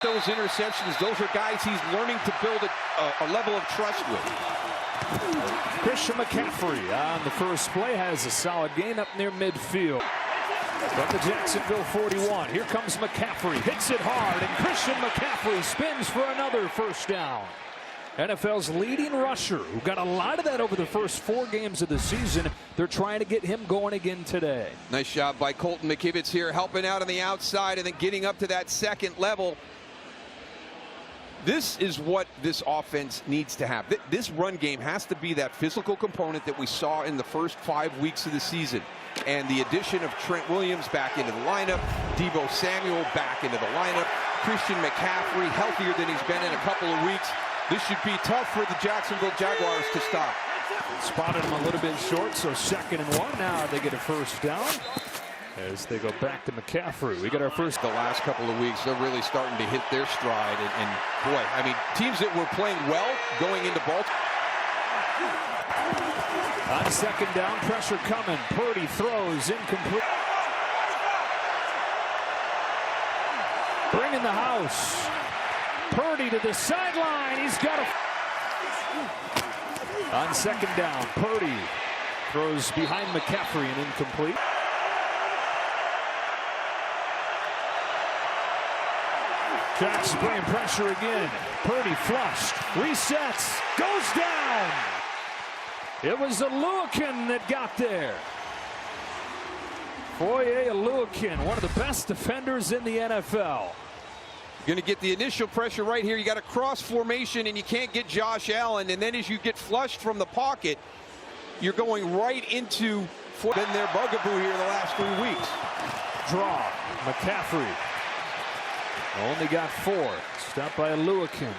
Those interceptions, those are guys he's learning to build a level of trust with. Christian McCaffrey on the first play has a solid gain up near midfield. From the Jacksonville 41, here comes McCaffrey, hits it hard, and Christian McCaffrey spins for another first down. NFL's leading rusher, who got a lot of that over the first 4 games of the season. They're trying to get him going again today. Nice job by Colton McKivitz here, helping out on the outside and then getting up to that second level. This is what this offense needs to have. This run game has to be that physical component that we saw in the first 5 weeks of the season. And the addition of Trent Williams back into the lineup, Deebo Samuel back into the lineup, Christian McCaffrey healthier than he's been in a couple of weeks. This should be tough for the Jacksonville Jaguars to stop. Spotted him a little bit short, so 2nd and 1. Now they get a first down as they go back to McCaffrey. We got our first. The last couple of weeks, they're really starting to hit their stride. And boy, I mean, teams that were playing well going into Baltimore. On 2nd down, pressure coming. Purdy throws incomplete. Bringing the house. Purdy to the sideline. He's got a. On 2nd down, Purdy throws behind McCaffrey and incomplete. Jacks bringing pressure again. Purdy flushed, resets, goes down. It was Oluokun that got there. Foye Oluokun, one of the best defenders in the NFL. You're going to get the initial pressure right here. You got a cross formation and you can't get Josh Allen. And then as you get flushed from the pocket, you're going right into been their bugaboo here the last 3 weeks. Draw. McCaffrey. Only got 4. Stopped by Oluokun.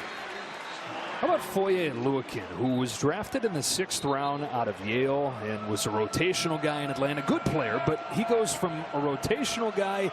How about Foye Oluokun, who was drafted in the 6th round out of Yale and was a rotational guy in Atlanta. Good player, but he goes from a rotational guy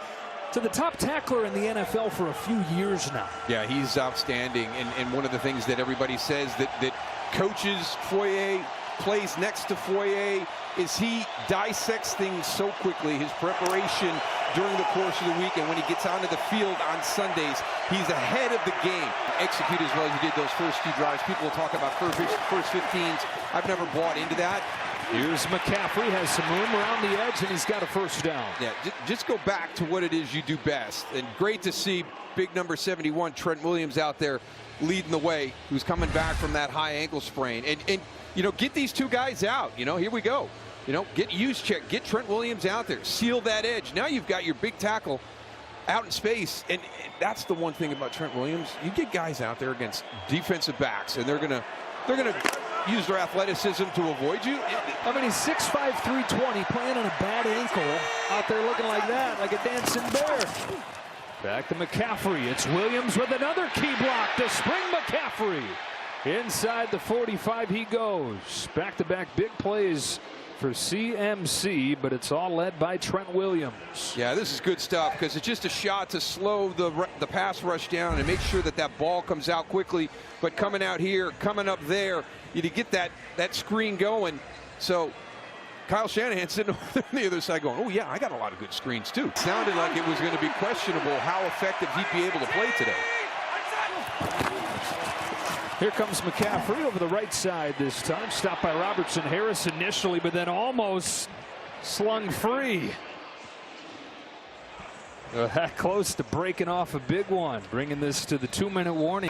to the top tackler in the NFL for a few years now. Yeah, he's outstanding. And one of the things that everybody says that coaches Foye, plays next to Foye, is he dissects things so quickly. His preparation during the course of the week, and when he gets onto the field on Sundays, he's ahead of the game. Execute as well as he did those first 2 drives. People will talk about first 15s. I've never bought into that. Here's McCaffrey, has some room around the edge, and he's got a first down. Yeah, just go back to what it is you do best. And great to see big number 71, Trent Williams, out there leading the way, who's coming back from that high ankle sprain. And you know, get these 2 guys out. You know, here we go. You know, get Juszczyk, get Trent Williams out there, seal that edge. Now you've got your big tackle out in space, and that's the one thing about Trent Williams. You get guys out there against defensive backs, and they're gonna use their athleticism to avoid you. I mean, he's 6'5", 320, playing on a bad ankle, out there looking like that, like a dancing bear. Back to McCaffrey. It's Williams with another key block to spring McCaffrey. Inside the 45 he goes. Back-to-back big plays for CMC, but it's all led by Trent Williams. Yeah, this is good stuff because it's just a shot to slow the pass rush down and make sure that that ball comes out quickly. But coming out here, coming up there, you to get that screen going. So Kyle Shanahan sitting over there on the other side going, oh yeah, I got a lot of good screens too. Sounded like it was going to be questionable how effective he'd be able to play today. Here comes McCaffrey over the right side this time. Stopped by Robertson Harris initially, but then almost slung free. That close to breaking off a big one, bringing this to the 2-minute warning.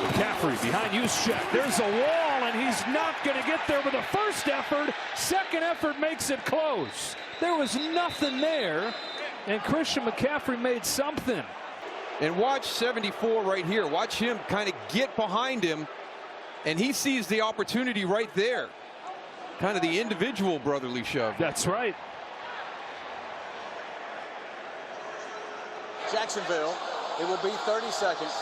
McCaffrey behind Juszczyk. There's a wall, and he's not going to get there with a first effort. Second effort makes it close. There was nothing there, and Christian McCaffrey made something. And watch 74 right here. Watch him kind of get behind him, and he sees the opportunity right there. Kind of the individual brotherly shove. That's right. Jacksonville, it will be 30 seconds.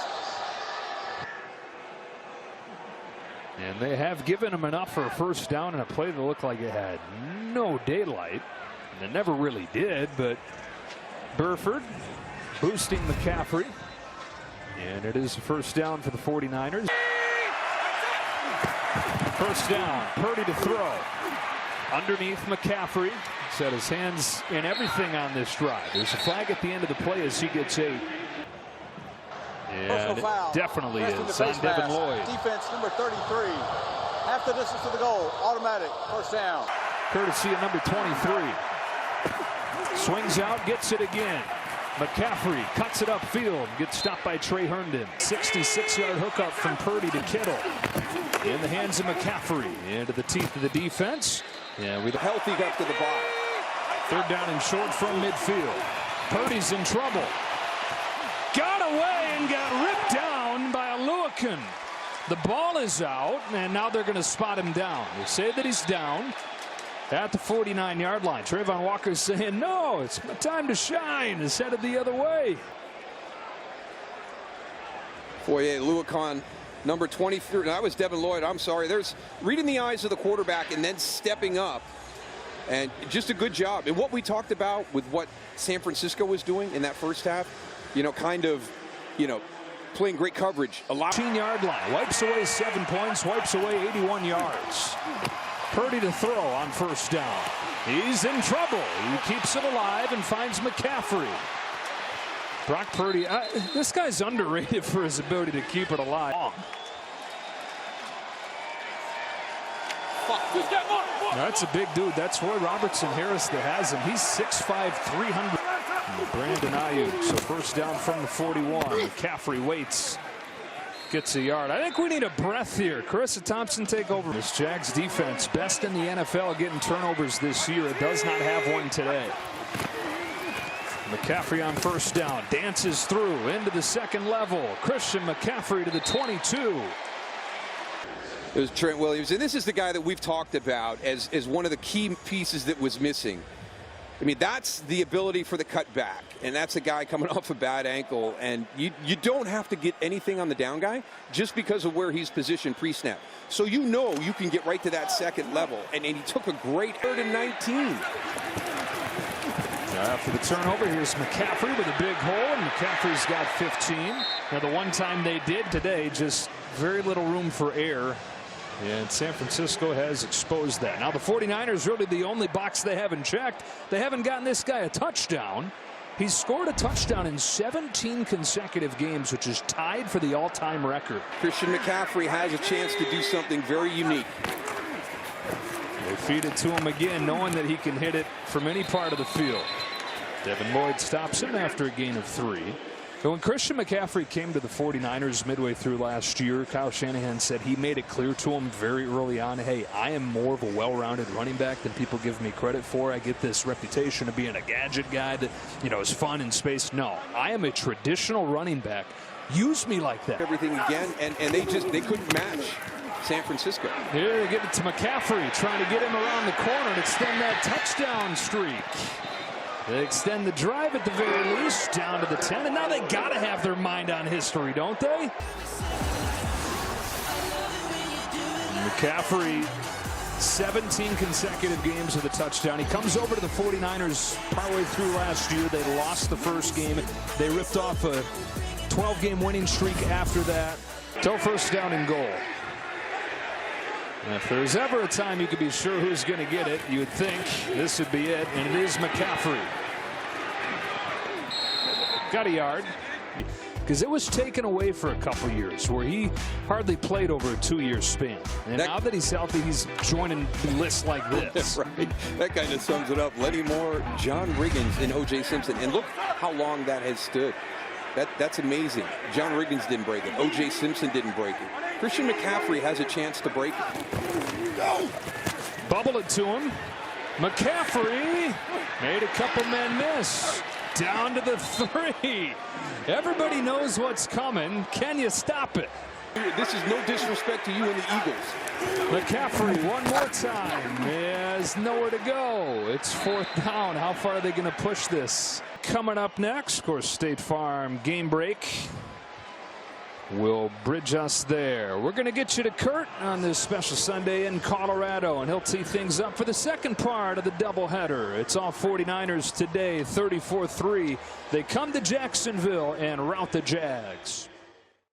And they have given him enough for a first down in a play that looked like it had no daylight. And it never really did, but Burford boosting McCaffrey. And it is a first down for the 49ers. First down, Purdy to throw. Underneath McCaffrey. Brooks had his hands in everything on this drive. There's a flag at the end of the play as he gets 8. And it definitely is on Devin Lloyd. Defense number 33. Half the distance to the goal. Automatic. First down. Courtesy of number 23. Swings out, gets it again. McCaffrey cuts it upfield, gets stopped by Trey Herndon. 66-yard hookup from Purdy to Kittle. In the hands of McCaffrey. Into the teeth of the defense. Yeah, with a Healthy up to the ball. 3rd down and short from midfield. Purdy's in trouble. Got away and got ripped down by Oluokun. The ball is out, and now they're going to spot him down. They say that he's down at the 49-yard line. Trayvon Walker's saying, no, it's my time to shine. It's headed the other way. Foye Oluokun, number 23. That was Devin Lloyd. I'm sorry. There's reading the eyes of the quarterback and then stepping up. And just a good job. And what we talked about with what San Francisco was doing in that first half, playing great coverage. A lot. 15-yard line. Wipes away 7 points. Wipes away 81 yards. Purdy to throw on 1st down. He's in trouble. He keeps it alive and finds McCaffrey. Brock Purdy, this guy's underrated for his ability to keep it alive. That's a big dude. That's Roy Robertson Harris that has him. He's 6'5", 300. Brandon Ayuk. So 1st down from the 41. McCaffrey waits. Gets a yard. I think we need a breath here. Carissa Thompson take over. This Jags defense, best in the NFL getting turnovers this year. It does not have one today. McCaffrey on 1st down. Dances through into the 2nd level. Christian McCaffrey to the 22. It was Trent Williams. And this is the guy that we've talked about as one of the key pieces that was missing. I mean, that's the ability for the cutback, and that's a guy coming off a bad ankle, and you don't have to get anything on the down guy just because of where he's positioned pre-snap. So you can get right to that 2nd level, and he took a great 3rd and 19. After the turnover, here's McCaffrey with a big hole, and McCaffrey's got 15. Now, the one time they did today, just very little room for error. And San Francisco has exposed that. Now the 49ers really the only box they haven't checked. They haven't gotten this guy a touchdown. He's scored a touchdown in 17 consecutive games, which is tied for the all-time record. Christian McCaffrey has a chance to do something very unique. They feed it to him again, knowing that he can hit it from any part of the field. Devin Lloyd stops him after a gain of 3. But when Christian McCaffrey came to the 49ers midway through last year, Kyle Shanahan said he made it clear to him very early on, hey, I am more of a well-rounded running back than people give me credit for. I get this reputation of being a gadget guy that, is fun in space. No, I am a traditional running back. Use me like that. Everything again, and they couldn't match San Francisco. Here they get it to McCaffrey, trying to get him around the corner and extend that touchdown streak. They extend the drive at the very least down to the 10, and now they got to have their mind on history, don't they? McCaffrey, 17 consecutive games with a touchdown. He comes over to the 49ers partway through last year. They lost the first game. They ripped off a 12-game winning streak after that. Till 1st down and goal. If there's ever a time you could be sure who's going to get it, you would think this would be it, and it is McCaffrey. Got a yard. Because it was taken away for a couple years where he hardly played over a 2-year span. And now that he's healthy, he's joining lists like this. Right. That kind of sums it up. Lenny Moore, John Riggins, and O.J. Simpson. And look how long that has stood. That's amazing. John Riggins didn't break it. O.J. Simpson didn't break it. Christian McCaffrey has a chance to break it. Bubble it to him. McCaffrey made a couple men miss. Down to the 3. Everybody knows what's coming. Can you stop it? This is no disrespect to you and the Eagles. McCaffrey one more time. There's nowhere to go. It's 4th down. How far are they going to push this? Coming up next, of course, State Farm Game Break will bridge us there. We're going to get you to Kurt on this special Sunday in Colorado, and he'll tee things up for the second part of the doubleheader. It's all 49ers today, 34-3. They come to Jacksonville and rout the Jags.